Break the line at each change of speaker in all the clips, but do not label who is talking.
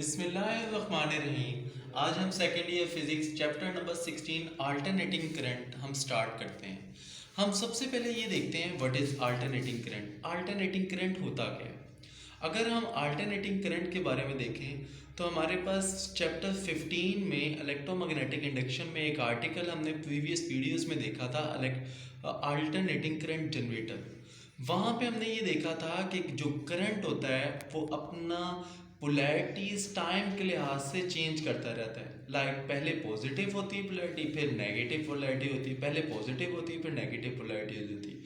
बिस्मिल्लाहिर्रहमानिर्रहीम। आज हम second year physics chapter number 16 alternating current हम स्टार्ट करते हैं। हम सबसे पहले ये देखते हैं what is alternating current. Alternating current होता क्या है? अगर हम अल्टरनेटिंग करंट के बारे में देखें तो हमारे पास चैप्टर 15 में इलेक्ट्रोमैग्नेटिक इंडक्शन में एक आर्टिकल हमने प्रीवियस वीडियोस में देखा था, अल्टरनेटिंग करंट जनरेटर। वहाँ पे हमने ये देखा था कि जो करंट होता है वो अपना पोलैरिटीज टाइम के लिहाज से चेंज करता रहता है। पहले पॉजिटिव होती है पोलैरिटी, फिर नेगेटिव पोलैरिटी होती है, पहले पॉजिटिव होती है फिर नेगेटिव पोलैरिटी होती है।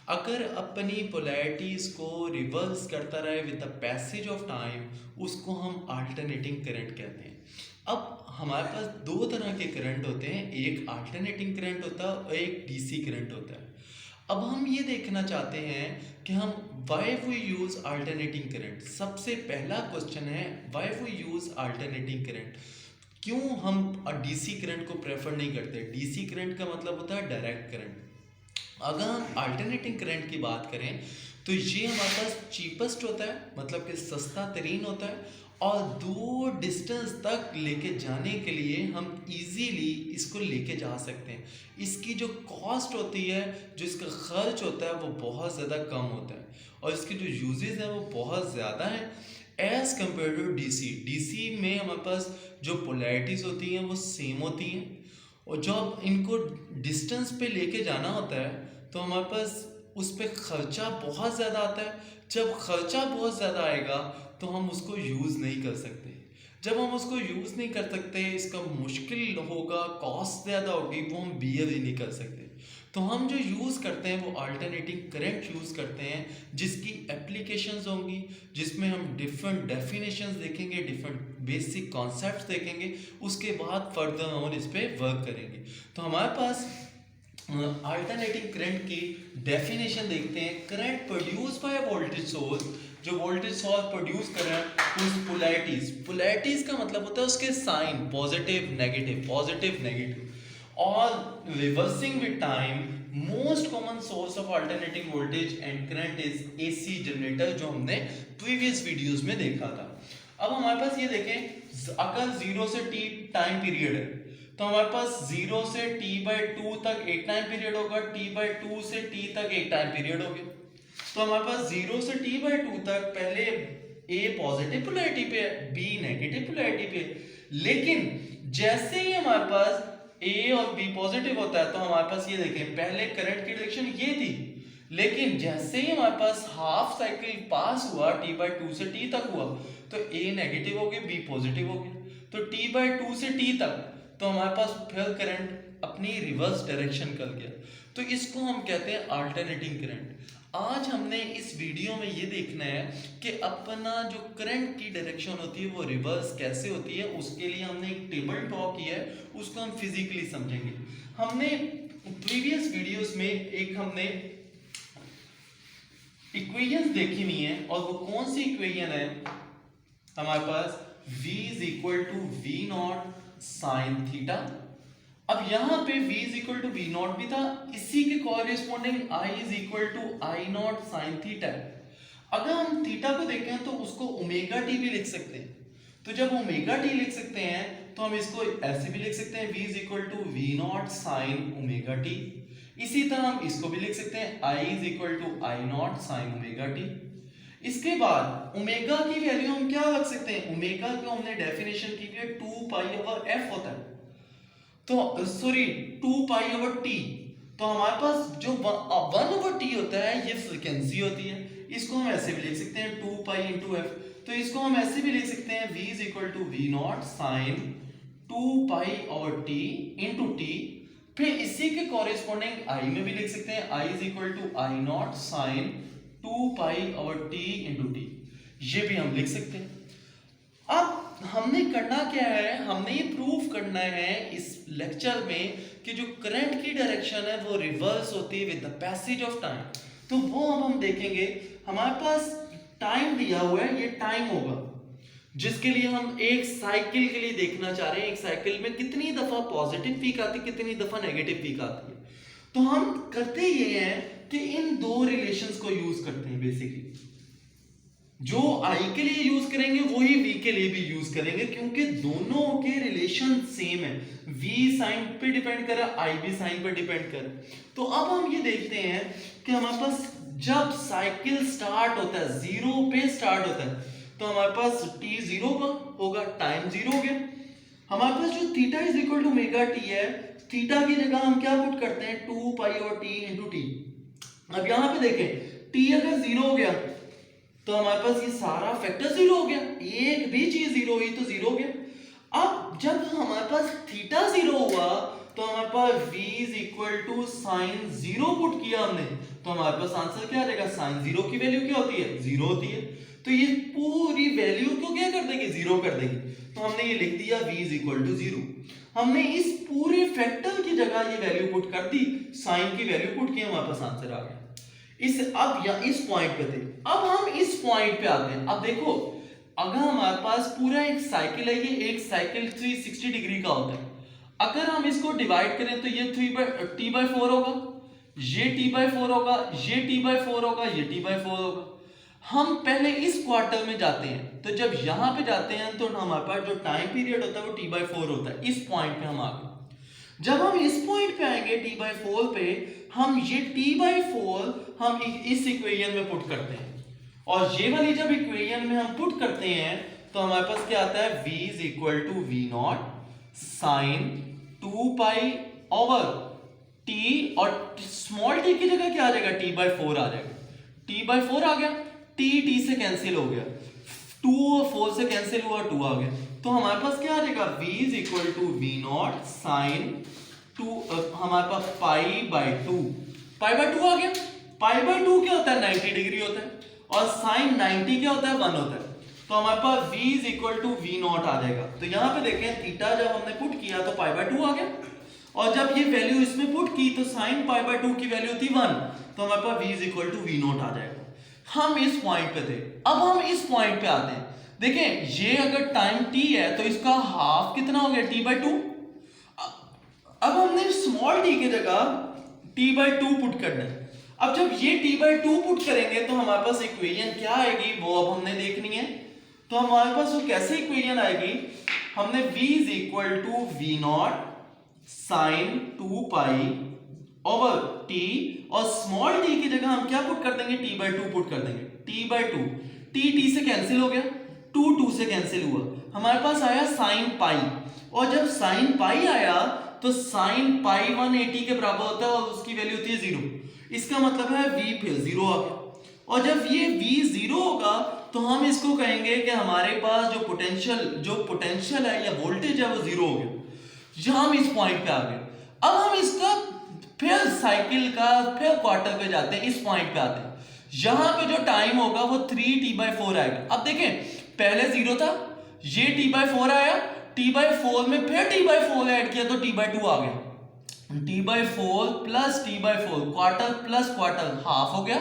अगर अपनी पोलैरिटीज को रिवर्स करता रहे with the passage of time, उसको हम अल्टरनेटिंग करंट कहते हैं। अब हमारे पास दो तरह के करंट होते हैं, एक अल्टरनेटिंग करंट होता है और एक डीसी करंट होता है। अब हम ये देखना चाहते हैं कि हम why we use alternating current. सबसे पहला क्वेश्चन है why we use alternating current. क्यों हम डीसी करंट को प्रेफर नहीं करते? डीसी करंट का मतलब होता है डायरेक्ट करंट। अगर हम अल्टरनेटिंग करंट की बात करें तो ये हमारे पास चीपेस्ट होता है, मतलब कि सस्ता तरीन होता है, और दो डिस्टेंस तक लेके जाने के लिए हम इजीली इसको लेके जा सकते हैं। इसकी जो कॉस्ट होती है, जो इसका खर्च होता है, वो बहुत ज़्यादा कम होता है, और इसके जो यूजेस हैं वो बहुत ज़्यादा हैं as compare to DC. DC में हमारे पास जो पोलैरिटीज़ होती हैं वो सेम होती हैं, और जब इनको डिस्टेंस पे लेके जाना होता है तो हमारे पास उस पर ख़र्चा बहुत ज़्यादा आता है। जब ख़र्चा बहुत ज़्यादा आएगा तो हम उसको यूज़ नहीं कर सकते। जब हम उसको यूज़ नहीं कर सकते, इसका मुश्किल होगा, कॉस्ट ज़्यादा होगी, वो हम बियर ही नहीं कर सकते। तो हम जो यूज़ करते हैं वो अल्टरनेटिंग करंट यूज़ करते हैं, जिसकी एप्लीकेशंस होंगी, जिसमें हम डिफरेंट डेफिनेशंस देखेंगे, डिफरेंट बेसिक कॉन्सेप्ट्स देखेंगे, उसके बाद फर्दर ऑन इस पर वर्क करेंगे। तो हमारे पास अल्टरनेटिंग करंट की डेफिनेशन देखते हैं। Current produce by voltage source, जो वोल्टेज सोर्स प्रोड्यूस कर रहा है उस पोलैरिटीज का मतलब होता है उसके साइन, पॉजिटिव नेगेटिव, और reversing with time. Most common source of alternating voltage and current is AC generator, जो हमने प्रीवियस वीडियोस में देखा था। अब हमारे पास ये देखें, अगर 0 से t टाइम पीरियड है तो हमारे पास 0 से t/2 तक एक टाइम पीरियड होगा, t/2 से t तक एक टाइम पीरियड हो गया। तो हमारे पास 0 से t/2 तक पहले a पॉजिटिव पोलैरिटी पे है, b नेगेटिव पोलैरिटी पे है। लेकिन जैसे ही हमारे पास a और b पॉजिटिव होता है तो हमारे पास ये देखें, पहले करंट की डायरेक्शन ये थी, लेकिन जैसे ही हमारे पास हाफ साइकिल पास हुआ, t/2 से t तक हुआ, तो a नेगेटिव हो गया, b पॉजिटिव हो गया। तो t/2 से t तक तो हमारे पास फिर करंट अपनी रिवर्स डायरेक्शन कर गया। तो इसको हम कहते हैं अल्टरनेटिंग करंट। आज हमने इस वीडियो में ये देखना है कि अपना जो करंट की डायरेक्शन होती है वो रिवर्स कैसे होती है। उसके लिए हमने एक टेबल ड्रॉ किया है, उसको हम फिजिकली समझेंगे। हमने प्रीवियस वीडियोस में एक हमने इक्वेशन देखी हुई है, और वो कौन सी इक्वेशन है हमारे पास, v is equal to v naught sine theta. अब यहां पे v is equal to v naught भी था, इसी के corresponding I is equal to I naught sine theta. अगर हम थीटा को देखें तो उसको ओमेगा टी भी लिख सकते हैं। तो जब ओमेगा टी लिख सकते हैं तो हम इसको ऐसे भी लिख सकते हैं, v is equal to v naught sine omega t. इसी तरह हम इसको भी लिख सकते हैं, I is equal to I naught sine omega t. इसके बाद ओमेगा की वैल्यू हम क्या रख सकते हैं, ओमेगा को हमने डेफिनेशन की है 2 पाई ओवर f होता है, तो सॉरी 2 पाई ओवर t। तो हमारे पास जो 1 ओवर t होता है ये फ्रीक्वेंसी होती है। इसको हम ऐसे भी लिख सकते हैं 2 पाई इंटू एफ। तो इसको हम ऐसे भी लिख सकते हैं, v is equal to v naught sine 2 pi over t into t. फिर इसी के कॉरेस्पॉन्डिंग i में भी लिख सकते हैं, i is equal to I naught sine 2 pi over t into t. ये भी हम लिख सकते हैं। अब हमने करना क्या है, हमने ये प्रूव करना है इस लेक्चर में कि जो करंट की डायरेक्शन है वो रिवर्स होती है with the passage of time. तो वो अब हम देखेंगे। हमारे पास टाइम दिया हुआ है, ये टाइम होगा जिसके लिए हम एक साइकिल के लिए देखना चाह रहे हैं, एक साइकिल में कितनी दफा पॉजिटिव पीक आती है, कितनी दफा नेगेटिव पीक आती है। तो हम करते ये हैं कि इन दो रिलेशंस को यूज करते हैं बेसिकली। जो आई के लिए यूज करेंगे वही वी के लिए भी यूज करेंगे, क्योंकि दोनों के रिलेशन सेम है। वी साइन पे डिपेंड करे, आई भी साइन पे डिपेंड करे। तो अब हम ये देखते हैं कि हमारे पास जब साइकिल स्टार्ट होता है, जीरो पे स्टार्ट होता है, तो हमारे पास टी जीरो का होगा, टाइम जीरो हो गया। हमारे पास जो theta is equal to omega t है, थीटा की जगह हम क्या पुट करते हैं, 2 पाई और टी इंटू टी। अब यहां पे देखें, टी अगर जीरो हो गया तो हमारे पास ये सारा फैक्टर जीरो हो गया, एक भी चीज जीरो हुई तो जीरो हो गया। अब जब हमारे पास थीटा जीरो हुआ तो हमारे पास v is equal to sine zero put किया हमने, तो हमारे पास आंसर क्या आ जाएगा, साइन जीरो की वैल्यू क्या होती है, जीरो होती है। तो ये पूरी वैल्यू को क्या कर देगी, जीरो कर देगी। तो हमने ये लिख दिया v is equal to zero. हमने इस पूरे फैक्टर की जगह ये वैल्यू पुट कर दी, साइन की वैल्यू पुट की, हमारे पास आंसर आ गया। अब या इस पॉइंट पे थे, अब हम इस पॉइंट पे आते हैं। अब देखो, अगर हमारे पास पूरा एक साइकिल है, ये एक साइकिल 360 डिग्री का होता है। अगर हम इसको डिवाइड करें तो ये t/4 होगा, ये t/4 होगा, ये t/4 होगा, ये t/4 होगा। हम पहले इस क्वार्टर में जाते हैं, तो जब यहां पे जाते हैं तो हमारे पास जो टाइम पीरियड होता है वो t/4 होता है। इस पॉइंट पे हम आ गए। जब हम इस पॉइंट पे आएंगे t/4 पे, हम ये t/4 हम इस इक्वेशन में पुट करते हैं, और ये वाली जब इक्वेशन में हम पुट करते हैं तो हमारे पास क्या आता है, v is equal to v naught sine 2 pi over t, और स्मॉल t की जगह क्या आ जाएगा, t/4 आ जाएगा। t/4 आ गया, t से कैंसिल हो गया, 2 और 4 से कैंसिल हुआ, 2 आ गया। तो हमारे पास क्या आ जाएगा, v is equal to v naught sine 2, हमारे पास π/2, π/2 आ गया। π/2 क्या होता है, 90 डिग्री होता है, और साइन 90 क्या होता है, 1 होता है। तो हमारे पास v is equal to v nought आ जाएगा। तो यहां पे देखें, थीटा जब हमने पुट किया तो π/2 आ गया, और जब ये वैल्यू इसमें पुट की तो साइन π/2 की वैल्यू थी 1, तो हमारे पास v is equal to v nought आ जाएगा। हम इस पॉइंट पे थे, अब हम इस पॉइंट पे आते हैं। देखें, ये अगर टाइम t है तो इसका हाफ कितना हो गया, t/2। अब हमने स्मॉल t की जगह t/2 पुट करना है। अब जब ये t/2 पुट करेंगे तो हमारे पास इक्वेशन क्या आएगी, वो अब हमने देखनी है। तो हमारे पास वो कैसे इक्वेशन आएगी, हमने v is equal to v naught sine 2 pi over t, और स्मॉल t की जगह हम क्या पुट कर देंगे, t/2 पुट कर देंगे। t/2, t से कैंसिल हो गया, 2 से कैंसिल हुआ, हमारे पास आया साइन पाई, और जब साइन पाई आया तो साइन पाई 180 के बराबर होता है, और उसकी वैल्यू होती है 0। इसका मतलब है v फिर 0 आ गया, और जब ये v 0 होगा तो हम इसको कहेंगे कि हमारे पास जो पोटेंशियल है या वोल्टेज है वो 0 हो गया। जहां हम इस पॉइंट पे आ गए, अब हम इसका फिर साइकिल का फिर क्वार्टर पे जाते हैं, इस पॉइंट पे आते हैं। यहां पे जो टाइम होगा वो 3t/4 आएगा। अब देखें, पहले 0 था, ये t/4 आया, t/4 में फिर t/4 ऐड किया तो t/2 आ गया, t/4 plus t/4, quarter plus quarter, half हो गया।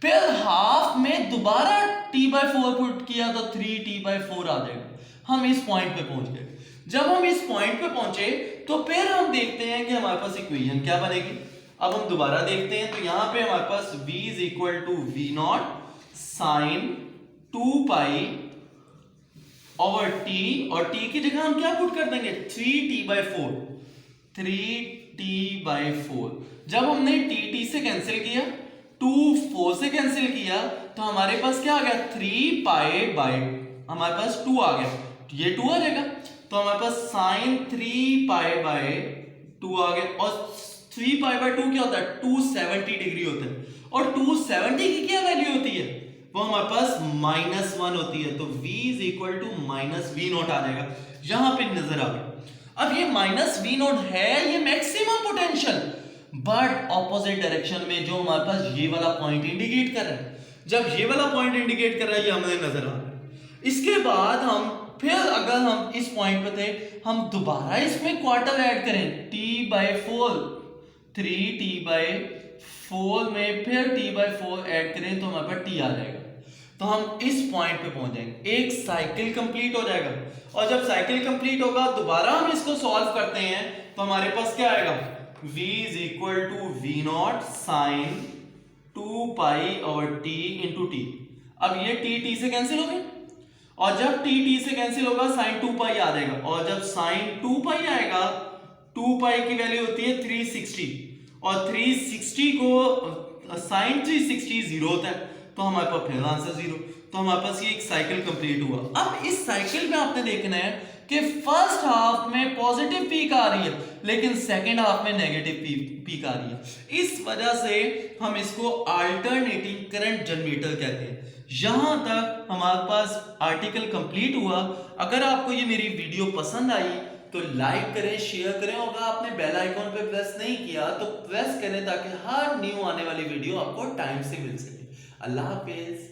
फिर हाफ में दोबारा t/4 पुट किया तो 3t/4 आ जाएगा। हम इस पॉइंट पे पहुंच गए। जब हम इस पॉइंट पे पहुंचे तो फिर हम देखते हैं कि हमारे पास इक्वेशन क्या बनेगी। अब हम दोबारा देखते हैं, तो यहां पे हमारे पास v is equal to v naught sine 2 pi over t, और t की जगह हम क्या पुट कर देंगे, 3t/4, 3t/4। जब हमने t से कैंसिल किया, 2 4 से कैंसिल किया, तो हमारे पास क्या आ गया, 3π/, हमारे पास 2 आ गया, ये 2 आ जाएगा, तो हमारे पास साइन 3π/2 आ गया। और 3π/2 क्या होता है, 270 डिग्री होता है, और 270 की क्या वैल्यू होती है, वो हमारे पास -1 होती है। तो v is equal to -v nought आ जाएगा, यहां पे नजर आ गया। अब ये -v नॉट है ये maximum potential, but opposite direction में, जो हमारे पास ये वाला पॉइंट इंडिकेट कर रहा है। जब ये वाला पॉइंट इंडिकेट कर रहा है, ये हमें नजर आ रहा है। इसके बाद हम फिर, अगर हम इस पॉइंट पे थे, हम दोबारा इसमें क्वार्टर ऐड करें, t/4, 3t/4 में फिर t/4 ऐड करें तो हमारे पास t आ जाएगा। तो हम इस पॉइंट पे पहुंच जाएंगे, एक साइकिल कंप्लीट हो जाएगा। और जब साइकिल कंप्लीट होगा, दोबारा हम इसको सॉल्व करते हैं, तो हमारे पास क्या आएगा, v is equal to v naught sine 2 pi और t इंटू टी।
अब ये टी से कैंसिल हो गए, और जब टी से कैंसिल होगा साइन 2 पाई आ जाएगा, और जब साइन 2 पाई आएगा 2 पाई की वैल्यू होती है 360, और 360 को साइन 360 जीरो होता है, तो हमारे पास फिर आंसर जीरो। तो हमारे पास ये एक साइकिल कंप्लीट हुआ। अब इस साइकिल में आपने देखना है कि फर्स्ट हाफ में पॉजिटिव पीक आ रही है लेकिन सेकेंड हाफ में नेगेटिव पीक आ रही है। इस वजह से हम इसको अल्टरनेटिंग करंट जनरेटर कहते हैं। यहां तक हमारे पास आर्टिकल कंप्लीट हुआ। अगर आपको ये मेरी वीडियो पसंद आई तो लाइक करें, शेयर करें, और अगर आपने बेल आइकॉन पे प्रेस नहीं किया तो प्रेस करें ताकि हर न्यू आने वाली वीडियो आपको टाइम से मिल सके। अल्लाह हाफिज।